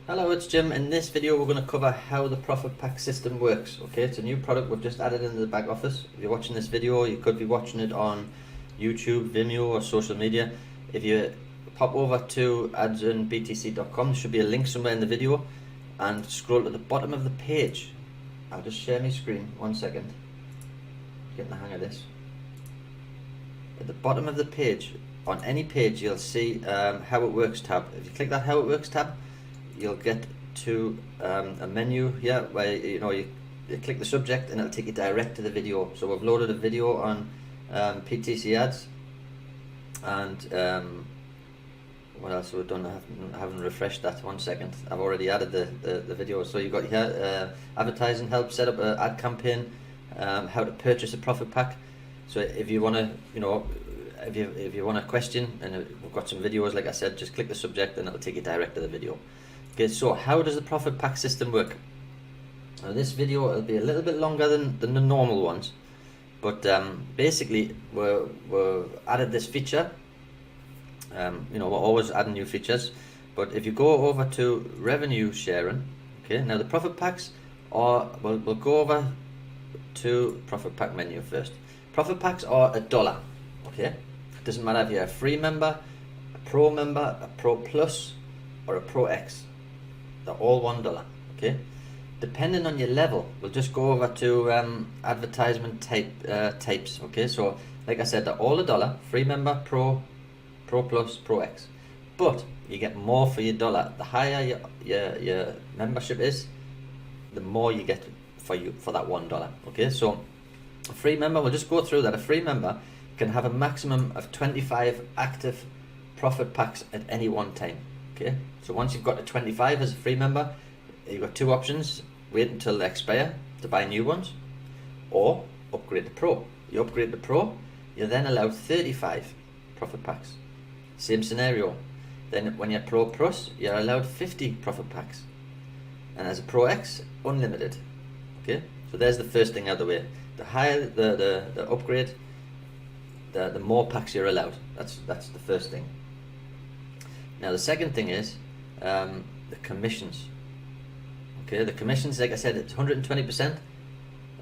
Hello, it's Jim. In this video we're going to cover how the profit pack system works. Okay, it's a new product we've just added into the back office. If you're watching this video, you could be watching it on YouTube, Vimeo or social media. If you pop over to advertise.com, there should be a link somewhere in the video, and scroll to the bottom of the page. I'll just share my screen, 1 second. Getting the hang of this. At the bottom of the page, on any page, you'll see how it works tab. If you click that how it works tab, you'll get to a menu here where you click the subject and it'll take you direct to the video. So we've loaded a video on PTC ads, and what else have we done? I haven't refreshed that. 1 second. I've already added the video. So you've got here advertising help, set up an ad campaign, how to purchase a profit pack. So if you want to, if you want a question, and we've got some videos, like I said, just click the subject and it'll take you direct to the video. Okay, so how does the profit pack system work? Now this video will be a little bit longer than the normal ones, but basically we've added this feature. We're always adding new features, but if you go over to revenue sharing, okay, now the profit packs are, we'll go over to profit pack menu first. Profit packs are $1, okay? It doesn't matter if you're a free member, a pro member, a pro plus, or a pro X. They're all $1, okay? Depending on your level, we'll just go over to advertisement types, okay? So like I said, they're all $1, free member, pro plus, pro X. But you get more for your dollar. The higher your membership is, the more you get for that $1, okay? So a free member, we'll just go through that. A free member can have a maximum of 25 active profit packs at any one time. Okay, so once you've got to 25 as a free member, you've got two options: wait until they expire to buy new ones, or upgrade to pro. You upgrade to pro, you're then allowed 35 profit packs. Same scenario. Then when you're pro plus, you're allowed 50 profit packs, and as a pro X, unlimited. Okay, so there's the first thing out of the way. The higher the upgrade, the more packs you're allowed. That's the first thing. Now the second thing is the commissions. Okay, the commissions, like I said, it's 120%.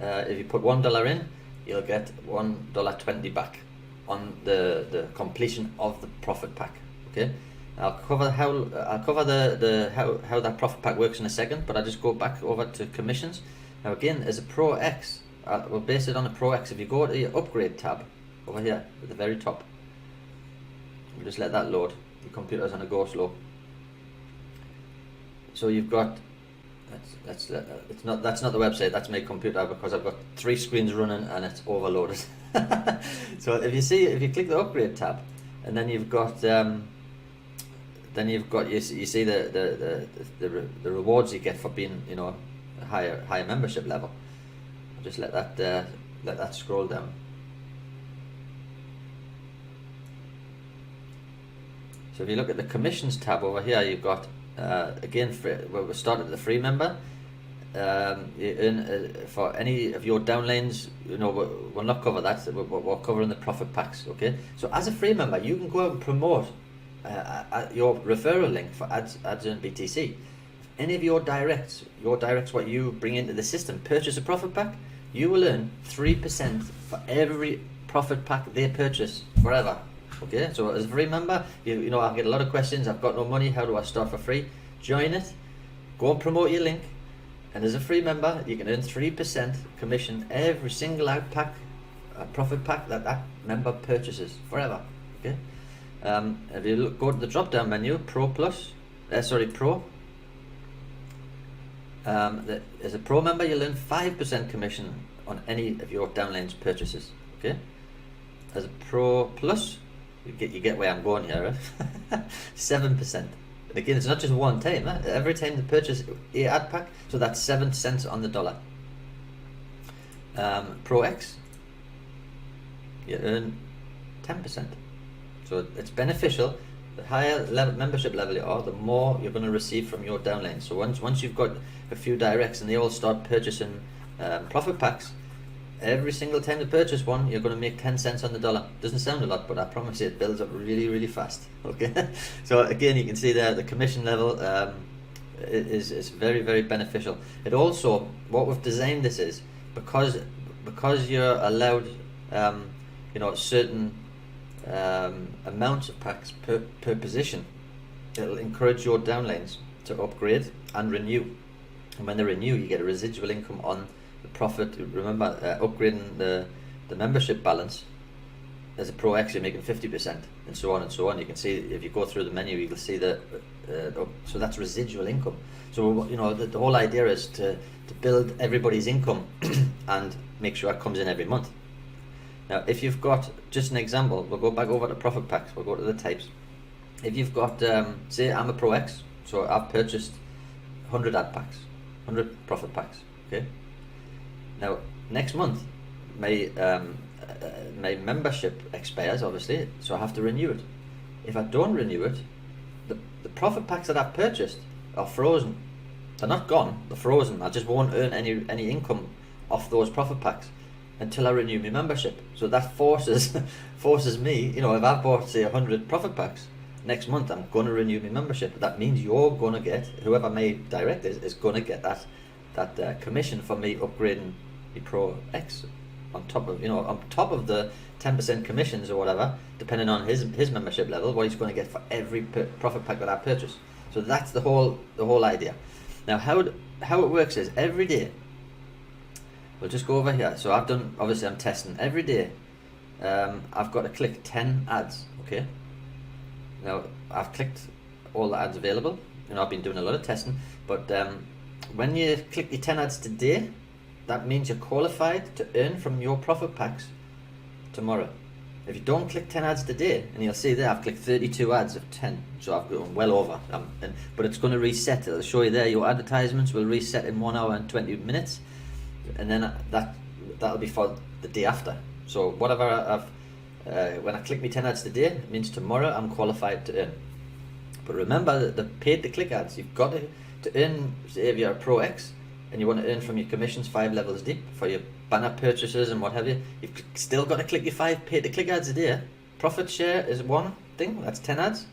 If you put $1 in, you'll get $1.20 back on the completion of the profit pack. Okay, I'll cover how that profit pack works in a second, but I'll just go back over to commissions. Now again, as a Pro X, we'll base it on a Pro X. If you go to your upgrade tab over here at the very top, we'll just let that load. The computer's on a go slow. So you've got that's not the website, that's my computer, because I've got 3 screens running and it's overloaded. So if you click the upgrade tab, and then you've got you see the rewards you get for being a higher membership level. I'll just let that scroll down. So if you look at the commissions tab over here, you've got again, we started at the free member. You earn for any of your downlines. We'll not cover that. We're covering the profit packs. Okay. So as a free member, you can go out and promote your referral link for ads on BTC. If any of your directs, what you bring into the system, purchase a profit pack, you will earn 3% for every profit pack they purchase forever. Okay, so as a free member, I get a lot of questions. I've got no money. How do I start for free? Join it. Go and promote your link. And as a free member, you can earn 3% commission every single profit pack that member purchases forever. Okay. If you go to the drop-down menu, Pro Plus, Pro. As a Pro member, you'll earn 5% commission on any of your downlines purchases. Okay. As a Pro Plus, you get where I'm going here, right? 7%. And again, it's not just one time. Every time they purchase a ad pack, so that's 7 cents on the dollar. Pro X, you earn 10%. So it's beneficial. The higher membership level you are, the more you're going to receive from your downline. So once you've got a few directs and they all start purchasing profit packs, every single time they purchase one, you're going to make 10 cents on the dollar. Doesn't sound a lot, but I promise you it builds up really, really fast. Okay. So again, you can see there the commission level is very, very beneficial. It also, what we've designed this is, because you're allowed certain amounts of packs per position, it'll encourage your downlines to upgrade and renew. And when they renew, you get a residual income on the profit. Remember, upgrading the membership balance. As a Pro X, you're making 50%, and so on and so on. You can see, if you go through the menu, you can see that. So that's residual income. So the whole idea is to build everybody's income and make sure it comes in every month. Now, if you've got, just an example, we'll go back over to profit packs. We'll go to the types. If you've got, say, I'm a Pro X, so I've purchased 100 ad packs, 100 profit packs. Okay. Now, next month, my membership expires, obviously, so I have to renew it. If I don't renew it, the profit packs that I've purchased are frozen. They're not gone, they're frozen. I just won't earn any income off those profit packs until I renew my membership. So that forces me, if I bought, say, 100 profit packs, next month I'm going to renew my membership. That means you're going to get, whoever my direct is going to get that commission for me upgrading the Pro X. On top of the 10% commissions or whatever, depending on his membership level, what he's going to get for every profit pack that I purchase. So that's the whole idea. Now, how it works is, every day, we'll just go over here. So I've done, obviously I'm testing every day. I've got to click 10 ads. Okay. Now I've clicked all the ads available. I've been doing a lot of testing, but when you click your 10 ads today, that means you're qualified to earn from your profit packs tomorrow. If you don't click 10 ads today, and you'll see there I've clicked 32 ads of 10, so I've gone well over. But it's going to reset. It'll show you there your advertisements will reset in 1 hour and 20 minutes, and then that'll be for the day after. So whatever when I click me 10 ads today, it means tomorrow I'm qualified to earn. But remember, the paid to click ads, you've got to earn. Say if you're a Pro X and you want to earn from your commissions 5 levels deep for your banner purchases and what have you, you've still got to click your 5 paid to click ads a day. Profit share is one thing, that's 10 ads.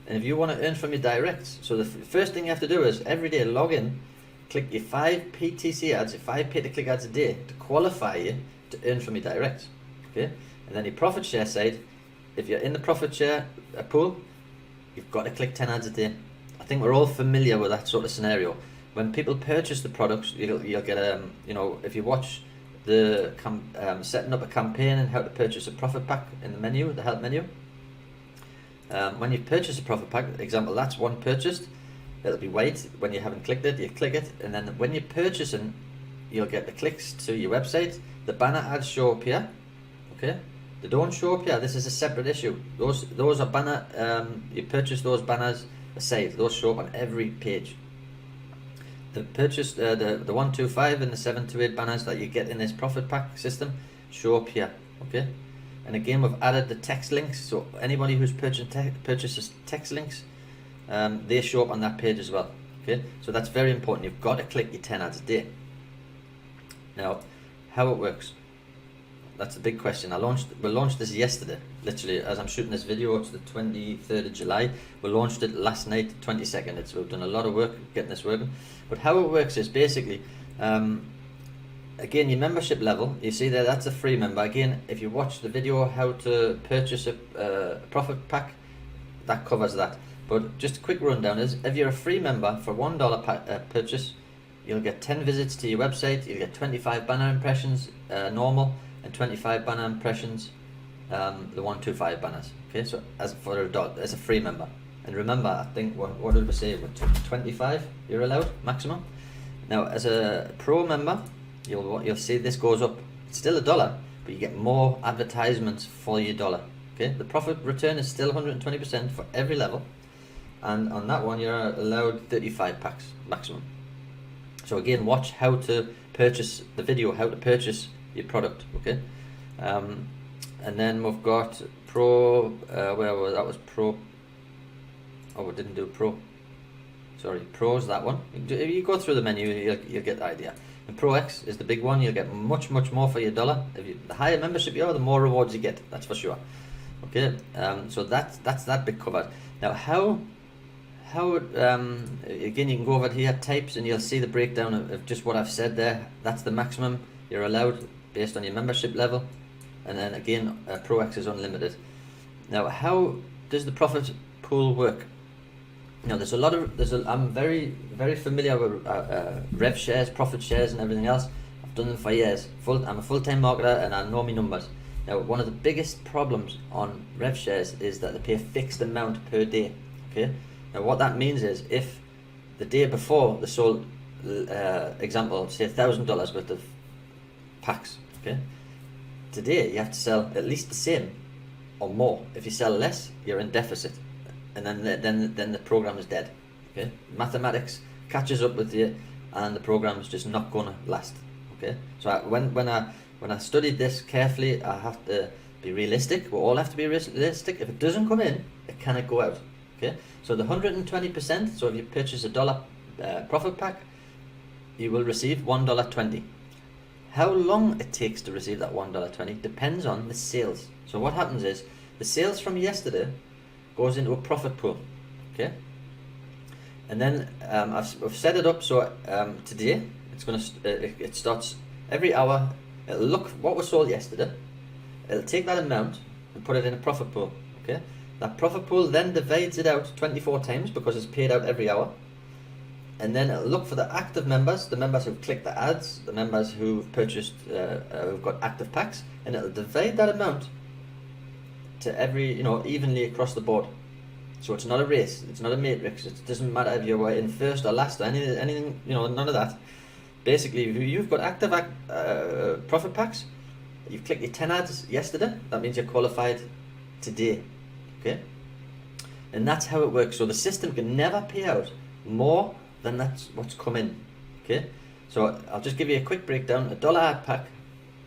And if you want to earn from your directs, so the first thing you have to do is every day log in, click your 5 PTC ads, your 5 paid to click ads a day to qualify you to earn from your directs. Okay? And then your profit share side, if you're in the profit share pool, you've got to click 10 ads a day. I think we're all familiar with that sort of scenario. When people purchase the products, you'll get if you watch the setting up a campaign and how to purchase a profit pack in the menu, the help menu. When you purchase a profit pack, example, that's one purchased. It'll be white. When you haven't clicked it, you click it, and then when you're purchasing, you'll get the clicks to your website. The banner ads show up here. Okay, they don't show up here. This is a separate issue. Those are banner. You purchase those banners aside. Those show up on every page. The purchase, the 125 and the 728 banners that you get in this profit pack system show up here. Okay, and again we've added the text links, so anybody who's purchases text links, they show up on that page as well. Okay, so that's very important. You've got to click your 10 ads a day. Now, how it works, that's the big question. We launched this yesterday, literally as I'm shooting this video. It's the 23rd of July. We launched it last night, 22nd. We've done a lot of work getting this working. But how it works is basically, again, your membership level, you see there, that's a free member. Again, if you watch the video how to purchase a profit pack, that covers that. But just a quick rundown is, if you're a free member for $1 purchase, you'll get 10 visits to your website, you'll get 25 banner impressions normal, and 25 banner impressions, the 125 banners. Okay, so as a free member. And remember, I think, what did we say? 25 you're allowed maximum. Now, as a Pro member, you'll see this goes up. It's still $1, but you get more advertisements for your dollar. Okay, the profit return is still 120% for every level, and on that one you're allowed 35 packs maximum. So again, watch how to purchase the video, how to purchase your product. Okay, and then we've got Pro. Where was that? Was Pro? Oh, we didn't do Pro. Sorry, Pro's that one. If you go through the menu, you'll get the idea. And Pro X is the big one. You'll get much more for your dollar. The higher membership you are, the more rewards you get. That's for sure. Okay, so that's that bit covered. Now, how how again, you can go over here, types, and you'll see the breakdown of just what I've said there. That's the maximum you're allowed based on your membership level, and then again, Pro X is unlimited. Now, how does the profit pool work? Now, I'm very familiar with rev shares, profit shares, and everything else. I've done them for years. I'm a full-time marketer, and I know my numbers. Now, one of the biggest problems on rev shares is that they pay a fixed amount per day. Okay. Now, what that means is, if the day before they sold, example, say $1,000 worth of packs. Okay. Today you have to sell at least the same or more. If you sell less, you're in deficit, and then the program is dead. Okay. Mathematics catches up with you, and the program is just not going to last. Okay. So when I studied this carefully, I have to be realistic. We all have to be realistic. If it doesn't come in, it cannot go out. Okay. So the 120%. So if you purchase $1 profit pack, you will receive $1.20. How long it takes to receive that $1.20 depends on the sales. So what happens is, the sales from yesterday goes into a profit pool. Okay. And then I've set it up so today it starts every hour. It'll look what was sold yesterday. It'll take that amount and put it in a profit pool. Okay. That profit pool then divides it out 24 times because it's paid out every hour. And then it'll look for the active members, the members who've clicked the ads, the members who've purchased, who've got active packs, and it'll divide that amount to evenly across the board. So it's not a race, it's not a matrix. It doesn't matter if you're in first or last or anything, none of that. Basically, if you've got active profit packs, you've clicked your 10 ads yesterday, that means you're qualified today. Okay, and that's how it works. So the system can never pay out more than that's what's come in. Okay, so I'll just give you a quick breakdown. $1 ad pack,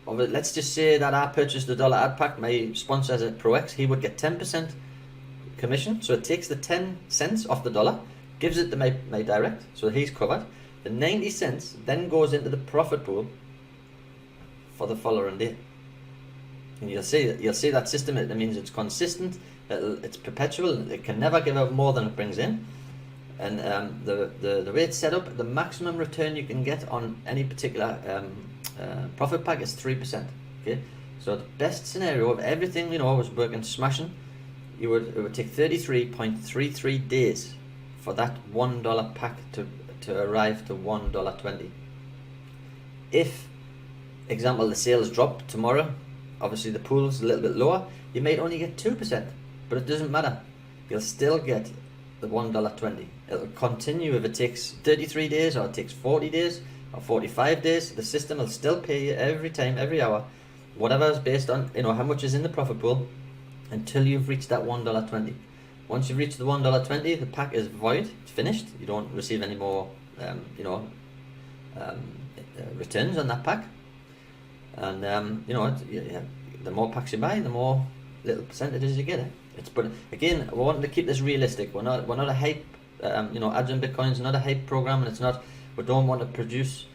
let's just say that I purchased $1 ad pack. My sponsor is at Pro X. He would get 10% commission. So it takes the 10 cents off the dollar, gives it to my direct, so he's covered. The 90 cents then goes into the profit pool for the following day. And you'll see that system. It means it's consistent. It's perpetual. It can never give out more than it brings in. And the way it's set up, the maximum return you can get on any particular profit pack is 3%. Okay, so the best scenario of everything was working smashing, it would take 33.33 days for that $1 pack to arrive to $1.20. If, example, the sales drop tomorrow, obviously the pool's a little bit lower, you might only get 2%, but it doesn't matter. You'll still get the $1.20. It'll continue if it takes 33 days, or it takes 40 days, or 45 days. The system will still pay you every time, every hour, whatever is based on how much is in the profit pool, until you've reached that $1.20. Once you've reached the $1.20, the pack is void. It's finished. You don't receive any more, returns on that pack. And the more packs you buy, the more little percentages you get. But again, we want to keep this realistic. We're not a hype. Ads and Bitcoin's not a hype program, and it's not. We don't want to produce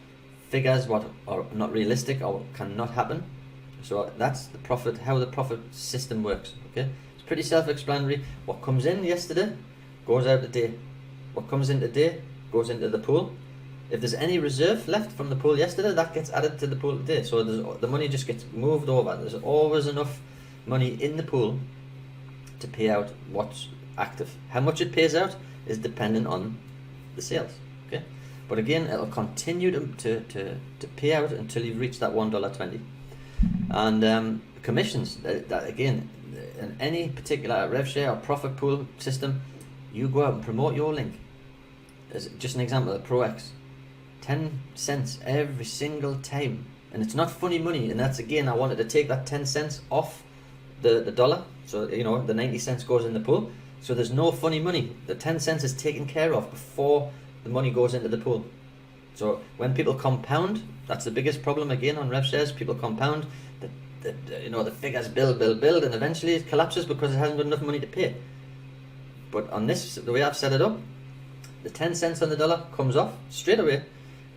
figures what are not realistic or cannot happen. So that's the profit. How the profit system works. Okay, it's pretty self-explanatory. What comes in yesterday goes out today. What comes in today goes into the pool. If there's any reserve left from the pool yesterday, that gets added to the pool today. So the money just gets moved over. There's always enough money in the pool to pay out what's active. How much it pays out is dependent on the sales. Okay, but again, it'll continue to pay out until you've reached that $1.20. And commissions, that again, in any particular rev share or profit pool system, you go out and promote your link. As just an example, of Pro X, 10 cents every single time, and it's not funny money. And that's, again, I wanted to take that 10 cents off the dollar, so the 90 cents goes in the pool, so there's no funny money. The 10 cents is taken care of before the money goes into the pool. So when people compound, that's the biggest problem again on rev shares. People compound, the figures build, and eventually it collapses because it hasn't got enough money to pay. But on this, the way I've set it up, the 10 cents on the dollar comes off straight away.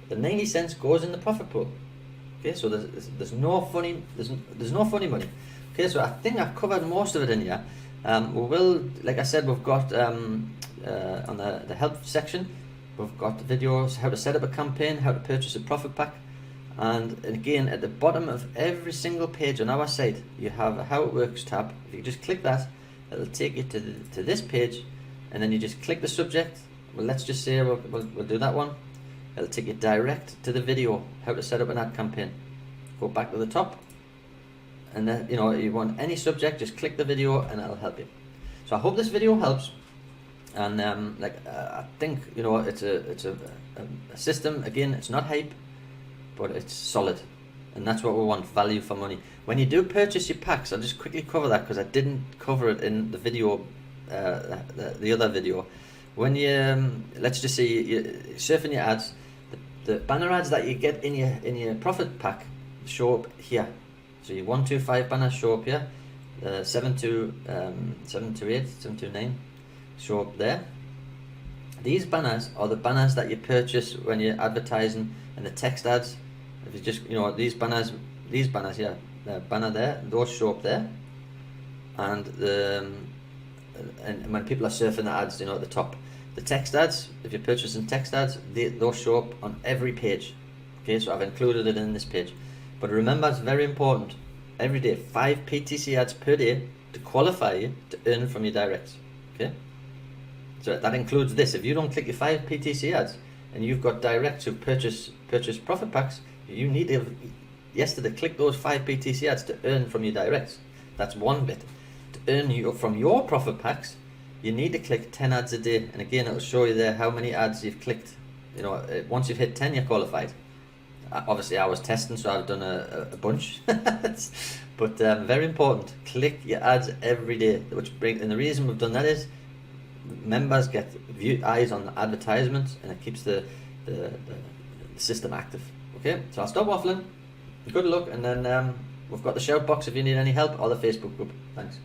The 90 cents goes in the profit pool. Okay, so there's no funny money. Okay, so I think I've covered most of it in here. We will, like I said, we've got on the help section, we've got videos how to set up a campaign, how to purchase a profit pack, and again at the bottom of every single page on our site you have a how it works tab. If you just click that, it'll take you to this page, and then you just click the subject. Well, let's just say we'll do that one. It'll take you direct to the video how to set up an ad campaign. Go back to the top, and then you want any subject, just click the video and it'll help you. So I hope this video helps, and I think it's a system. Again, it's not hype, but it's solid, and that's what we want, value for money. When you do purchase your packs, I'll just quickly cover that because I didn't cover it in the video, the other video. When you let's just say you're surfing your ads, the banner ads that you get in your profit pack show up here. So your 125 banners show up here, 728, 729 show up there. These banners are the banners that you purchase when you're advertising, and the text ads. If you just these banners here, the banner there, those show up there, and when people are surfing the ads, at the top. The text ads, if you're purchasing text ads, those show up on every page. Okay, so I've included it in this page. But remember, it's very important. Every day, 5 PTC ads per day to qualify you to earn from your directs. Okay, so that includes this. If you don't click your 5 PTC ads and you've got directs who purchase profit packs, you need to yesterday click those 5 PTC ads to earn from your directs. That's one bit. To earn from your profit packs, you need to click 10 ads a day, and again it'll show you there how many ads you've clicked. Once you've hit 10, you're qualified. Obviously I was testing, so I've done a bunch. But very important, click your ads every day. And the reason we've done that is members get eyes on the advertisements, and it keeps the system active. Okay, so I'll stop waffling. Good luck, and then we've got the shout box if you need any help, or the Facebook group. Thanks.